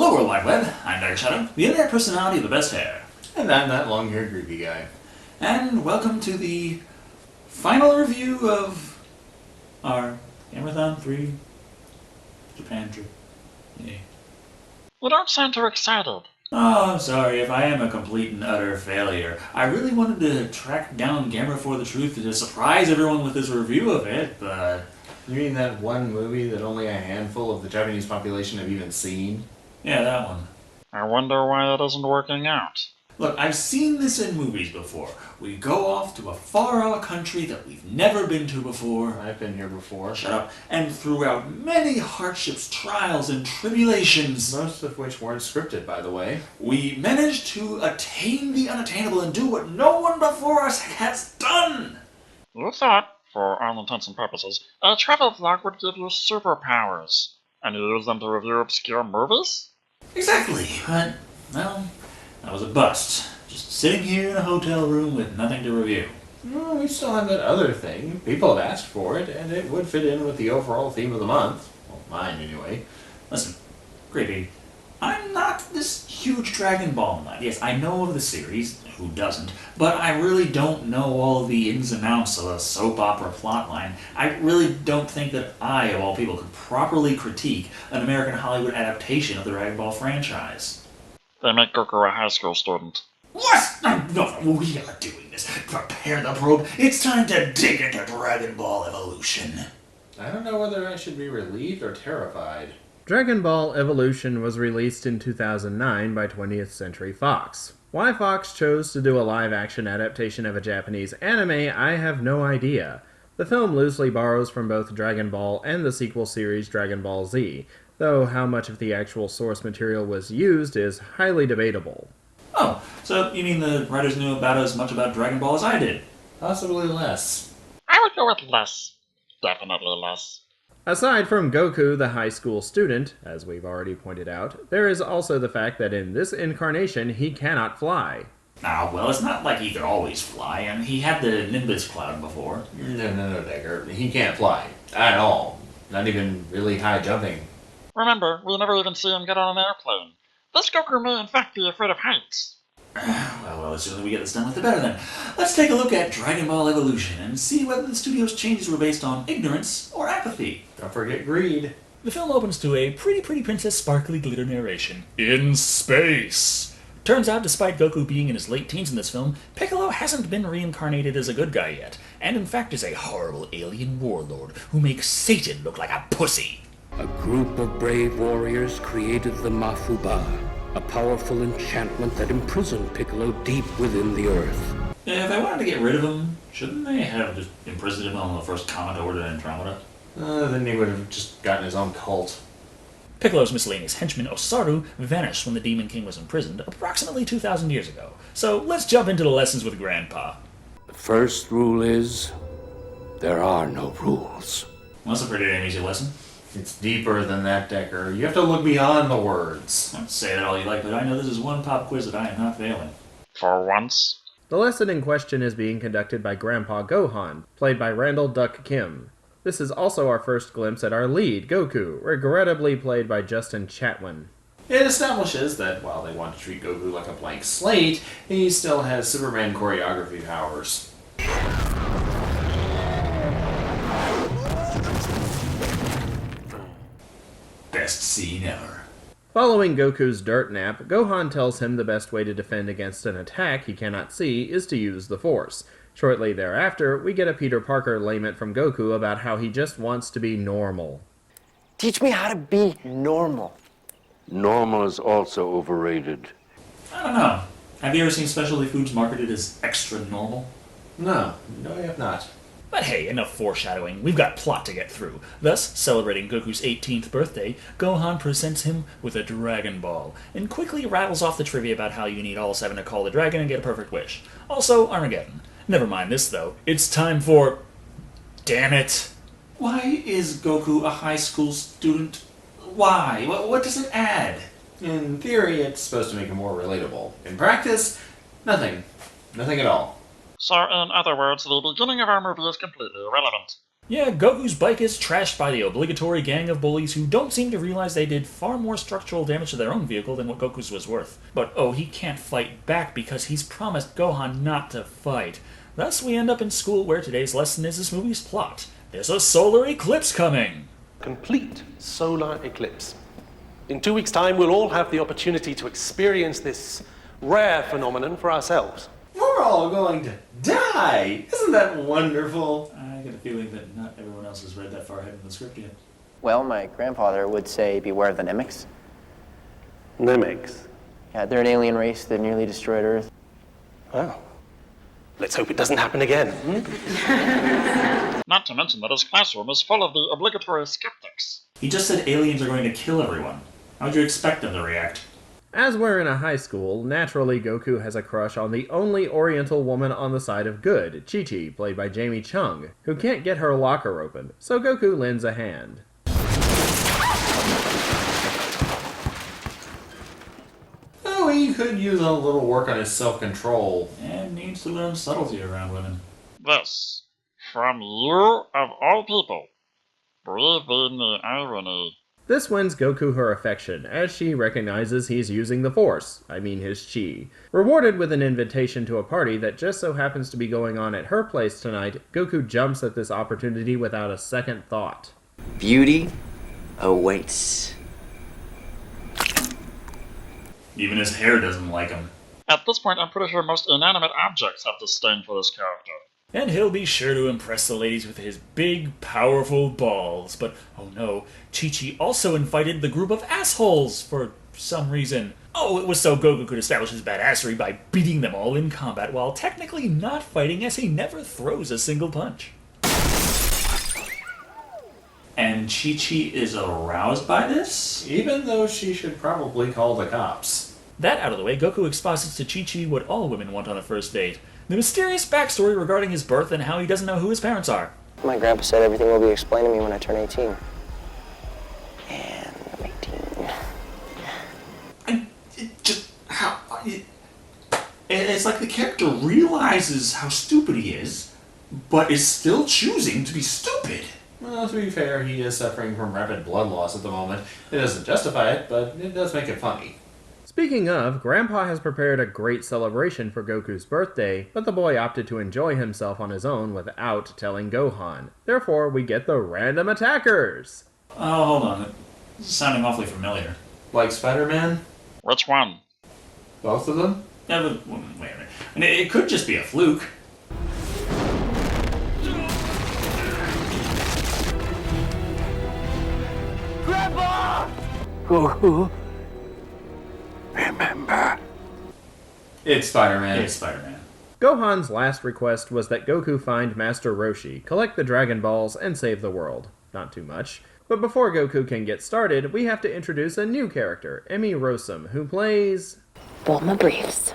Hello, World Wide Web. I'm Dr. Shado, the internet personality of the best hair. And I'm that long-haired groovy guy. And welcome to the final review of our Marathon 3 Japan trip. Yay. You don't sound too excited. Oh, I'm sorry if I am a complete and utter failure. I really wanted to track down Gamera for the Truth to surprise everyone with this review of it, but... You mean that one movie that only a handful of the Japanese population have even seen? Yeah, that one. I wonder why that isn't working out. Look, I've seen this in movies before. We go off to a far-out country that we've never been to before. I've been here before. Shut up. And throughout many hardships, trials, and tribulations, Most of which weren't scripted, by the way. we managed to attain the unattainable and do what no one before us has done. You thought, for all intents and purposes, a travel vlog would give you superpowers, and you use them to review obscure movies? Exactly, but, well, that was a bust. Just sitting here in a hotel room with nothing to review. Well, we still have that other thing. People have asked for it, and it would fit in with the overall theme of the month. Well, mine, anyway. Listen, Gravy, I'm not this huge Dragon Ball nut. Yes, I know of the series, who doesn't, but I really don't know all the ins and outs of a soap opera plotline. I really don't think that I, of all people, could properly critique an American Hollywood adaptation of the Dragon Ball franchise. They make Goku a high school student. What? No, we are doing this. Prepare the probe. It's time to dig into Dragon Ball Evolution. I don't know whether I should be relieved or terrified. Dragon Ball Evolution was released in 2009 by 20th Century Fox. Why Fox chose to do a live-action adaptation of a Japanese anime, I have no idea. The film loosely borrows from both Dragon Ball and the sequel series Dragon Ball Z, though how much of the actual source material was used is highly debatable. Oh, so you mean the writers knew about as much about Dragon Ball as I did? Possibly less. I would go with less. Definitely less. Aside from Goku, the high school student, as we've already pointed out, there is also the fact that in this incarnation he cannot fly. Ah, well, it's not like he could always fly, and he had the Nimbus Cloud before. No, Dagger. He can't fly. At all. Not even really high jumping. Remember, we never even see him get on an airplane. This Goku may in fact be afraid of heights. Well, the sooner we get this done with, the better then. Let's take a look at Dragon Ball Evolution and see whether the studio's changes were based on ignorance or apathy. Don't forget greed. The film opens to a pretty princess sparkly glitter narration. In space! Turns out, despite Goku being in his late teens in this film, Piccolo hasn't been reincarnated as a good guy yet, and in fact is a horrible alien warlord who makes Satan look like a pussy. A group of brave warriors created the Mafuba, a powerful enchantment that imprisoned Piccolo deep within the earth. If they wanted to get rid of him, shouldn't they have just imprisoned him on the first comet order in Andromeda? Then he would have just gotten his own cult. Piccolo's miscellaneous henchman Osaru vanished when the Demon King was imprisoned approximately 2,000 years ago. So let's jump into the lessons with Grandpa. The first rule is, there are no rules. Well, that's a pretty damn easy lesson. It's deeper than that, Decker. You have to look beyond the words. Say that all you like, but I know this is one pop quiz that I am not failing. For once. The lesson in question is being conducted by Grandpa Gohan, played by Randall Duck Kim. This is also our first glimpse at our lead, Goku, regrettably played by Justin Chatwin. It establishes that while they want to treat Goku like a blank slate, he still has Superman choreography powers. Best scene ever. Following Goku's dirt nap, Gohan tells him the best way to defend against an attack he cannot see is to use the Force. Shortly thereafter, we get a Peter Parker lament from Goku about how he just wants to be normal. Teach me how to be normal. Normal is also overrated. I don't know. Have you ever seen specialty foods marketed as extra normal? No, I have not. But hey, enough foreshadowing. We've got plot to get through. Thus, celebrating Goku's 18th birthday, Gohan presents him with a Dragon Ball, and quickly rattles off the trivia about how you need all 7 to call the dragon and get a perfect wish. Also, Armageddon. Never mind this, though. It's time for... Damn it! Why is Goku a high school student? Why? What does it add? In theory, it's supposed to make him more relatable. In practice, nothing. Nothing at all. So, in other words, the beginning of our movie is completely irrelevant. Yeah, Goku's bike is trashed by the obligatory gang of bullies who don't seem to realize they did far more structural damage to their own vehicle than what Goku's was worth. But oh, he can't fight back because he's promised Gohan not to fight. Thus, we end up in school where today's lesson is this movie's plot. There's a solar eclipse coming! Complete solar eclipse. In 2 weeks' time, we'll all have the opportunity to experience this rare phenomenon for ourselves. We're all going to die! Isn't that wonderful? I get a feeling that not everyone else has read that far ahead in the script yet. Well, my grandfather would say, beware of the Nemics. Nemics? Yeah, they're an alien race that nearly destroyed Earth. Well, let's hope it doesn't happen again. Not to mention that his classroom is full of the obligatory skeptics. He just said aliens are going to kill everyone. How'd you expect them to react? As we're in a high school, naturally Goku has a crush on the only Oriental woman on the side of good, Chi-Chi, played by Jamie Chung, who can't get her locker open, so Goku lends a hand. Oh, he could use a little work on his self-control. And needs to learn subtlety around women. This, from you of all people. Breathe in the irony. This wins Goku her affection, as she recognizes he's using the Force, I mean his Chi. Rewarded with an invitation to a party that just so happens to be going on at her place tonight, Goku jumps at this opportunity without a second thought. Beauty awaits. Even his hair doesn't like him. At this point, I'm pretty sure most inanimate objects have disdain for this character. And he'll be sure to impress the ladies with his big, powerful balls. But, oh no, Chi-Chi also invited the group of assholes for some reason. Oh, it was so Goku could establish his badassery by beating them all in combat while technically not fighting, as he never throws a single punch. And Chi-Chi is aroused by this? Even though she should probably call the cops. That out of the way, Goku exposits to Chi-Chi what all women want on a first date. The mysterious backstory regarding his birth and how he doesn't know who his parents are. My grandpa said everything will be explained to me when I turn 18. And I'm 18. It's like the character realizes how stupid he is, but is still choosing to be stupid. Well, to be fair, he is suffering from rapid blood loss at the moment. It doesn't justify it, but it does make it funny. Speaking of, Grandpa has prepared a great celebration for Goku's birthday, but the boy opted to enjoy himself on his own without telling Gohan. Therefore, we get the random attackers! Oh, hold on. This is sounding awfully familiar. Like Spider-Man? Which one? Both of them? Yeah, but, wait a minute. And it could just be a fluke. Grandpa! Remember. It's Spider-Man. It's Spider-Man. Gohan's last request was that Goku find Master Roshi, collect the Dragon Balls, and save the world. Not too much. But before Goku can get started, we have to introduce a new character, Emmy Rossum, who plays... Bulma briefs.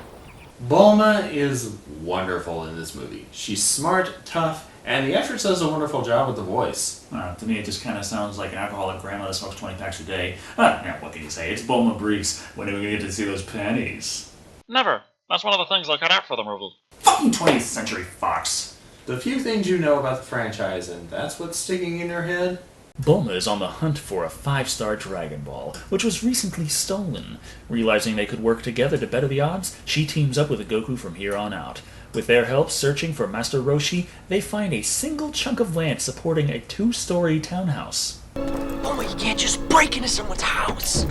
Bulma is wonderful in this movie. She's smart, tough, and the actress does a wonderful job with the voice. To me, it just kind of sounds like an alcoholic grandma that smokes 20 packs a day. Yeah, what can you say? It's Bulma Briefs. When are we going to get to see those panties? Never. That's one of the things I cut out for the movie. Fucking 20th Century Fox. The few things you know about the franchise, and that's what's sticking in your head? Bulma is on the hunt for a 5-star Dragon Ball, which was recently stolen. Realizing they could work together to better the odds, she teams up with Goku from here on out. With their help searching for Master Roshi, they find a single chunk of land supporting a 2-story townhouse. Bulma, you can't just break into someone's house!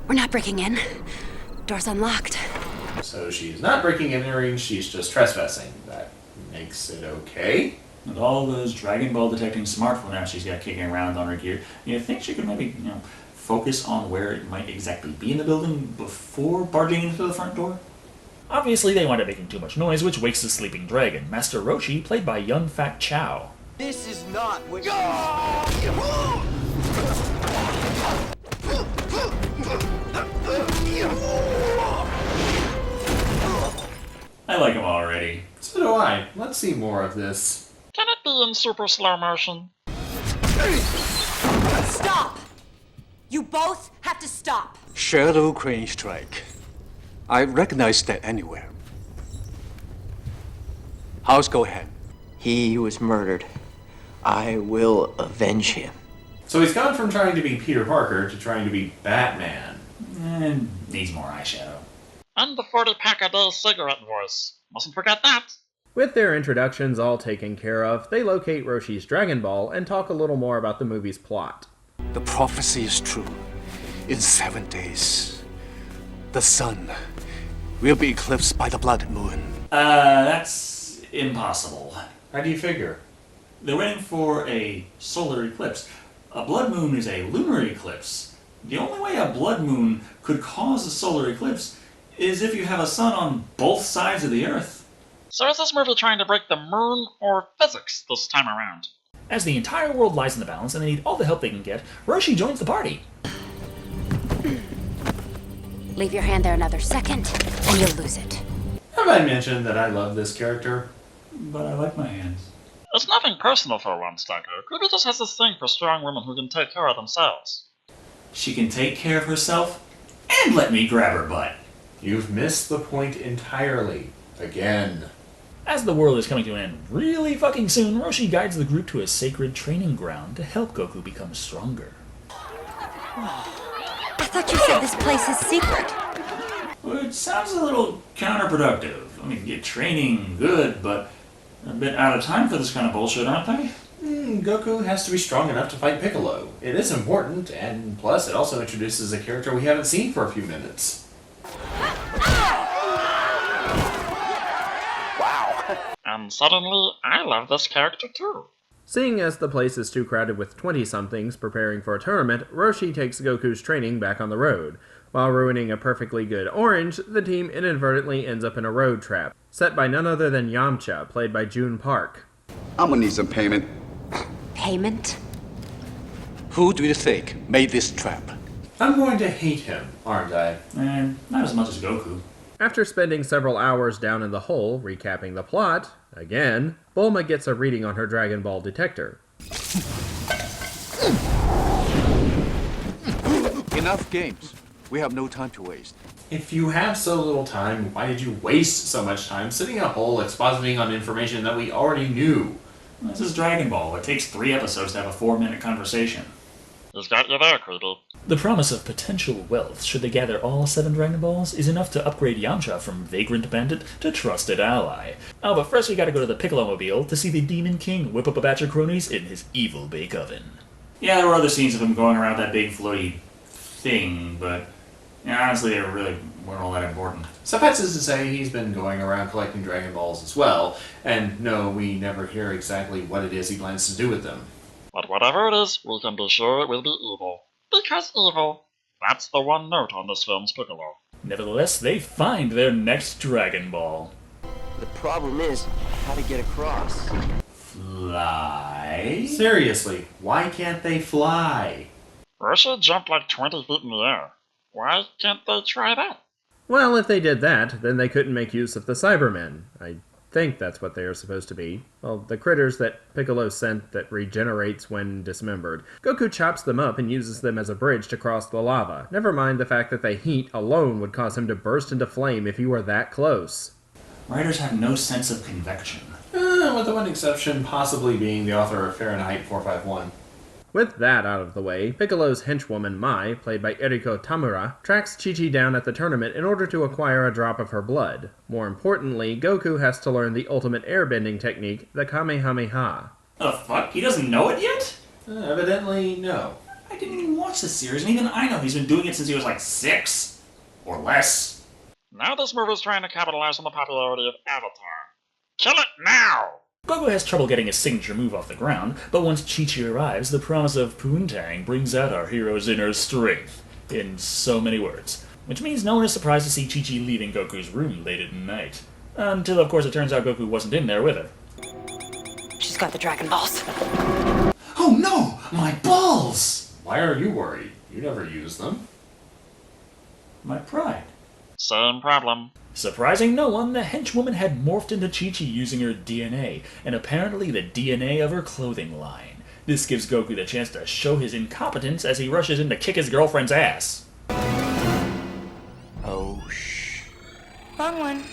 We're not breaking in. Door's unlocked. So she's not breaking and entering, she's just trespassing. That makes it okay. And all those Dragon Ball detecting smartphone apps she's got kicking around on her gear, you think she could maybe, focus on where it might exactly be in the building before barging into the front door? Obviously, they wind up making too much noise, which wakes the sleeping dragon, Master Roshi, played by young fat Chow. This is not what I like him already. So do I. Let's see more of this. Can it be in super slow motion? Stop! You both have to stop. Shadow crane strike. I recognize that anywhere. How's Gohan? He was murdered I will avenge him. So he's gone from trying to be Peter Parker to trying to be Batman. And needs more eyeshadow. And the 40-pack-a-day cigarette voice. Mustn't forget that. With their introductions all taken care of, they locate Roshi's Dragon Ball and talk a little more about the movie's plot. The prophecy is true. In 7 days, the sun will be eclipsed by the blood moon. That's impossible. How do you figure? They're waiting for a solar eclipse. A blood moon is a lunar eclipse. The only way a blood moon could cause a solar eclipse is if you have a sun on both sides of the Earth. So is this movie trying to break the moon or physics this time around? As the entire world lies in the balance and they need all the help they can get, Roshi joins the party. Leave your hand there another second, and you'll lose it. Have I mentioned that I love this character? But I like my hands. It's nothing personal for once, Deku. Ruby just has this thing for strong women who can take care of themselves. She can take care of herself and let me grab her butt. You've missed the point entirely. Again. As the world is coming to an end really fucking soon, Roshi guides the group to a sacred training ground to help Goku become stronger. I thought you said this place is secret. Well, it sounds a little counterproductive. I mean, get training, good, but a bit out of time for this kind of bullshit, aren't they? Goku has to be strong enough to fight Piccolo. It is important, and plus it also introduces a character we haven't seen for a few minutes. And suddenly, I love this character too. Seeing as the place is too crowded with 20-somethings preparing for a tournament, Roshi takes Goku's training back on the road. While ruining a perfectly good orange, the team inadvertently ends up in a road trap, set by none other than Yamcha, played by June Park. I'm gonna need some payment. Payment? Who do you think made this trap? I'm going to hate him, aren't I? Not as much as Goku. After spending several hours down in the hole recapping the plot, again, Bulma gets a reading on her Dragon Ball detector. Enough games. We have no time to waste. If you have so little time, why did you waste so much time sitting in a hole expositing on information that we already knew? This is Dragon Ball. It takes 3 episodes to have a 4-minute conversation. He's got you there, Creepy. The promise of potential wealth, should they gather all 7 Dragon Balls, is enough to upgrade Yamcha from vagrant bandit to trusted ally. Oh, but first we gotta go to the Piccolo Mobile to see the Demon King whip up a batch of cronies in his evil bake oven. Yeah, there were other scenes of him going around that big floaty thing, but honestly, they really weren't all that important. Suffices to say, he's been going around collecting Dragon Balls as well, and no, we never hear exactly what it is he plans to do with them. But whatever it is, we can be sure it will be evil. Because evil. That's the one note on this film's Piccolo. Nevertheless, they find their next Dragon Ball. The problem is how to get across. Fly? Seriously, why can't they fly? Roshi jumped like 20 feet in the air. Why can't they try that? Well, if they did that, then they couldn't make use of the Cybermen. I think that's what they are supposed to be. Well, the critters that Piccolo sent that regenerates when dismembered. Goku chops them up and uses them as a bridge to cross the lava. Never mind the fact that the heat alone would cause him to burst into flame if he were that close. Writers have no sense of convection. With the one exception possibly being the author of Fahrenheit 451. With that out of the way, Piccolo's henchwoman Mai, played by Eriko Tamura, tracks Chi-Chi down at the tournament in order to acquire a drop of her blood. More importantly, Goku has to learn the ultimate airbending technique, the Kamehameha. The fuck? He doesn't know it yet? Evidently, no. I didn't even watch this series, and even I know he's been doing it since he was like 6. Or less. Now this movie's trying to capitalize on the popularity of Avatar. Kill it now! Goku has trouble getting his signature move off the ground, but once Chi-Chi arrives, the promise of Poontang brings out our hero's inner strength, in so many words. Which means no one is surprised to see Chi-Chi leaving Goku's room late at night. Until, of course, it turns out Goku wasn't in there with her. She's got the Dragon Balls. Oh no! My balls! Why are you worried? You never use them. My pride. Same problem. Surprising no one, the henchwoman had morphed into Chi-Chi using her DNA, and apparently the DNA of her clothing line. This gives Goku the chance to show his incompetence as he rushes in to kick his girlfriend's ass. Oh, shh. Wrong one.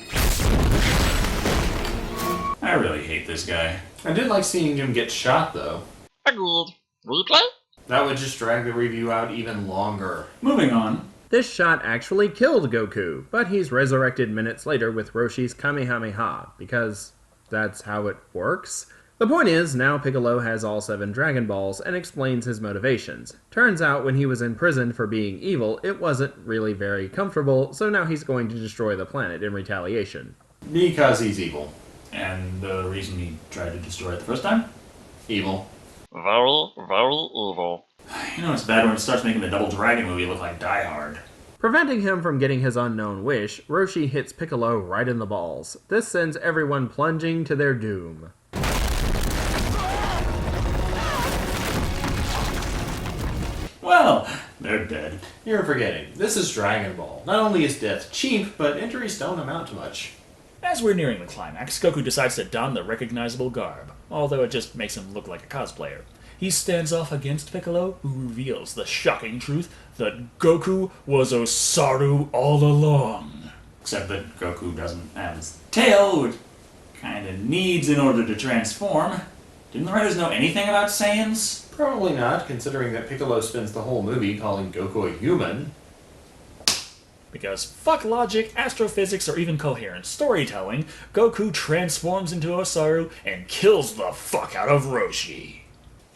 I really hate this guy. I did like seeing him get shot, though. Agreed. Replay? That would just drag the review out even longer. Moving on. This shot actually killed Goku, but he's resurrected minutes later with Roshi's Kamehameha, because that's how it works. The point is, now Piccolo has all 7 Dragon Balls and explains his motivations. Turns out when he was imprisoned for being evil, it wasn't really very comfortable, so now he's going to destroy the planet in retaliation. Because he's evil. And the reason he tried to destroy it the first time? Evil. Very, very evil. You know it's bad when it starts making the Double Dragon movie look like Die Hard. Preventing him from getting his unknown wish, Roshi hits Piccolo right in the balls. This sends everyone plunging to their doom. Well, they're dead. You're forgetting. This is Dragon Ball. Not only is death cheap, but injuries don't amount to much. As we're nearing the climax, Goku decides to don the recognizable garb, although it just makes him look like a cosplayer. He stands off against Piccolo, who reveals the shocking truth that Goku was Osaru all along. Except that Goku doesn't have his tail, which kinda needs in order to transform. Didn't the writers know anything about Saiyans? Probably not, considering that Piccolo spends the whole movie calling Goku a human. Because fuck logic, astrophysics, or even coherent storytelling, Goku transforms into Osaru and kills the fuck out of Roshi.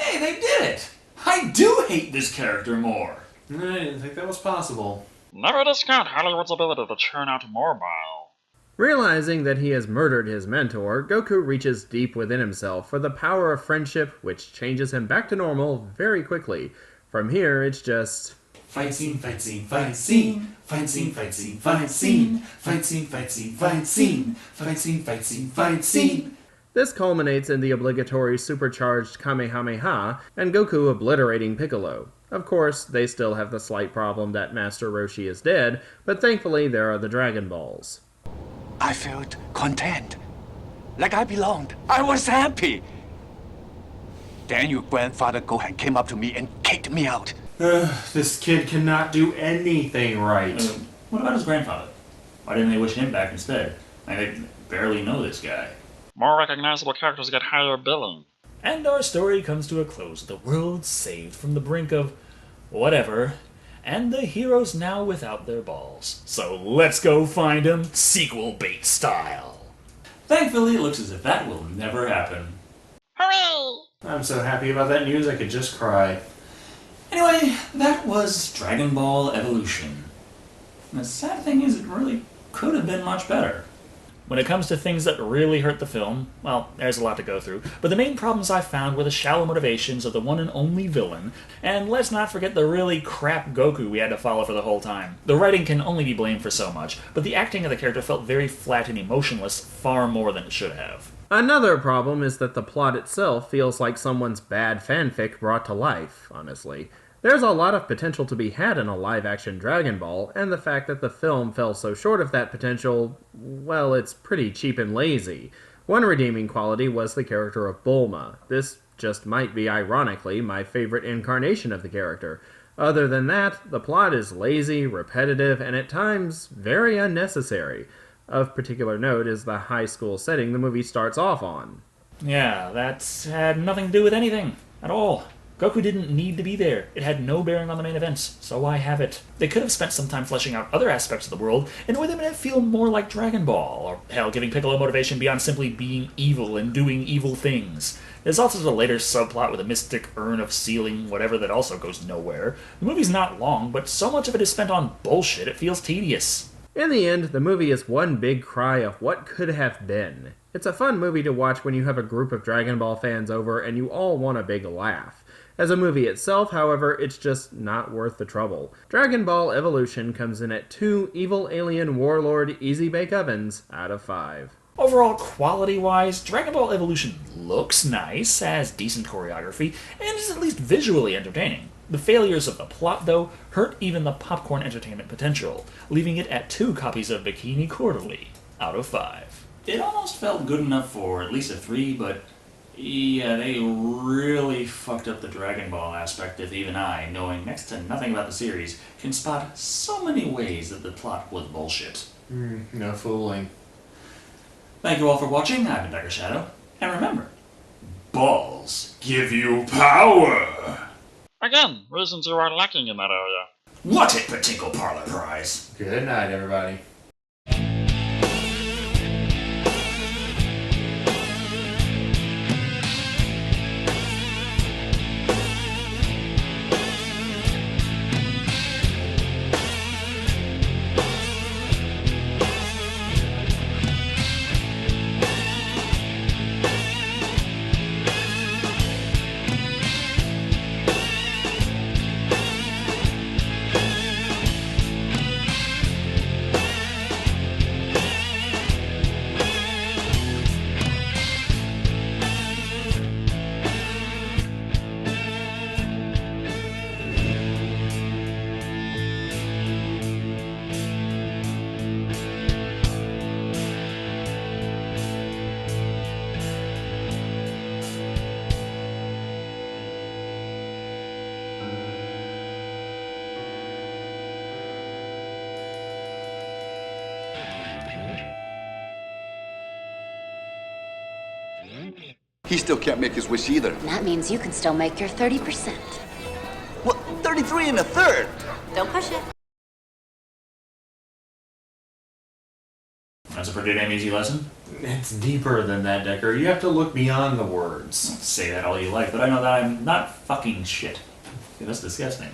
Hey, they did it! I do hate this character more. I didn't think that was possible. Never discount Hollywood's ability to churn out more bile. Realizing that he has murdered his mentor, Goku reaches deep within himself for the power of friendship, which changes him back to normal very quickly. From here, it's just... Fight scene, fight scene, fight scene. Fight scene, fight scene, fight scene. Fight scene, fight scene, fight scene. Fight scene, fight scene, fight scene. This culminates in the obligatory supercharged Kamehameha, and Goku obliterating Piccolo. Of course, they still have the slight problem that Master Roshi is dead, but thankfully there are the Dragon Balls. I felt content. Like I belonged. I was happy. Then your grandfather Gohan came up to me and kicked me out. This kid cannot do anything right. What about his grandfather? Why didn't they wish him back instead? They barely know this guy. More recognizable characters get higher billing. And our story comes to a close. The world's saved from the brink of whatever, and the heroes now without their balls. So let's go find them, sequel bait style. Thankfully, it looks as if that will never happen. Hooray! I'm so happy about that news I could just cry. Anyway, that was Dragon Ball Evolution. And the sad thing is, it really could have been much better. When it comes to things that really hurt the film, well, there's a lot to go through, but the main problems I found were the shallow motivations of the one and only villain, and let's not forget the really crap Goku we had to follow for the whole time. The writing can only be blamed for so much, but the acting of the character felt very flat and emotionless, far more than it should have. Another problem is that the plot itself feels like someone's bad fanfic brought to life, honestly. There's a lot of potential to be had in a live-action Dragon Ball, and the fact that the film fell so short of that potential, well, it's pretty cheap and lazy. One redeeming quality was the character of Bulma. This just might be, ironically, my favorite incarnation of the character. Other than that, the plot is lazy, repetitive, and at times, very unnecessary. Of particular note is the high school setting the movie starts off on. Yeah, that's had nothing to do with anything, at all. Goku didn't need to be there. It had no bearing on the main events, so I have it. They could have spent some time fleshing out other aspects of the world in a way that made it feel more like Dragon Ball, or hell, giving Piccolo motivation beyond simply being evil and doing evil things. There's also the later subplot with a mystic urn of sealing whatever that also goes nowhere. The movie's not long, but so much of it is spent on bullshit it feels tedious. In the end, the movie is one big cry of what could have been. It's a fun movie to watch when you have a group of Dragon Ball fans over and you all want a big laugh. As a movie itself, however, it's just not worth the trouble. Dragon Ball Evolution comes in at 2 evil alien warlord easy bake ovens out of 5. Overall, quality-wise, Dragon Ball Evolution looks nice, has decent choreography, and is at least visually entertaining. The failures of the plot, though, hurt even the popcorn entertainment potential, leaving it at 2 copies of Bikini Quarterly out of 5. It almost felt good enough for at least a 3, but yeah, they really fucked up the Dragon Ball aspect if even I, knowing next to nothing about the series, can spot so many ways that the plot was bullshit. No fooling. Thank you all for watching. I've been Dr. Shado. And remember, balls give you power. Again, reasons you are lacking in that area. What a Tinkle Parlor prize. Good night, everybody. He still can't make his wish either. That means you can still make your 30%. What? 33 and a third? Don't push it. That's a pretty damn easy lesson. It's deeper than that, Decker. You have to look beyond the words. Say that all you like, but I know that I'm not fucking shit. That's disgusting.